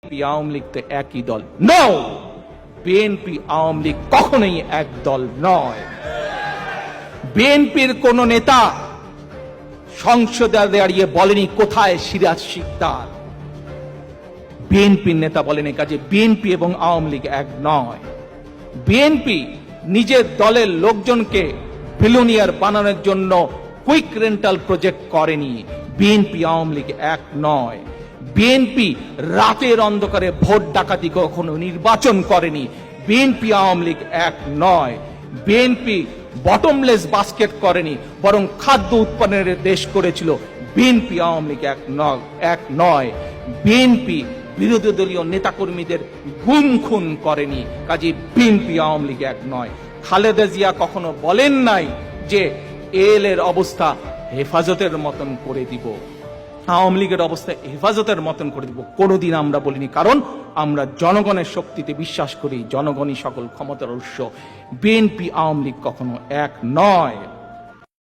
BNP Awami League তো একই দল? নো, বিএনপি আওয়ামী লীগ কখনোই এক দল নয়। বিএনপির কোন নেতা সংসদে দাঁড়িয়ে বলেনি কোথায় সিরাজ শিকদার। বিএনপির নেতা বলেনি, কাজে বিএনপি এবং আওয়ামী লীগ এক নয়। বিএনপি নিজের দলের লোকজনকে বিলিয়নিয়ার বানানোর জন্য কুইক রেন্টাল প্রজেক্ট করেনি। বিএনপি আওয়ামী লীগ এক নয়। বিএনপি রাতের অন্ধকারে ভোট ডাকাতি কখনো নির্বাচন করেনি। বিএনপি আওয়ামী লীগ এক নয়। বিএনপি বটমলেস বাস্কেট করেনি, বরং খাদ্য উৎপাদনের দেশ করেছিল। বিএনপি আওয়ামী লীগ এক নয়। বিএনপি বিরোধী দলীয় নেতাকর্মীদের গুম খুন করেনি, কাজে বিএনপি আওয়ামী লীগ এক নয়। খালেদা জিয়া কখনো বলেন নাই যে এর অবস্থা হেফাজতের মতন করে দিব, আওয়ামী লীগের অবস্থা হেফাজতের মতন করে দিব, কোনোদিন আমরা বলিনি। কারণ আমরা জনগণের শক্তিতে বিশ্বাস করি, জনগণই সকল ক্ষমতার উৎস। বিএনপি আওয়ামী লীগ কখনো এক নয়।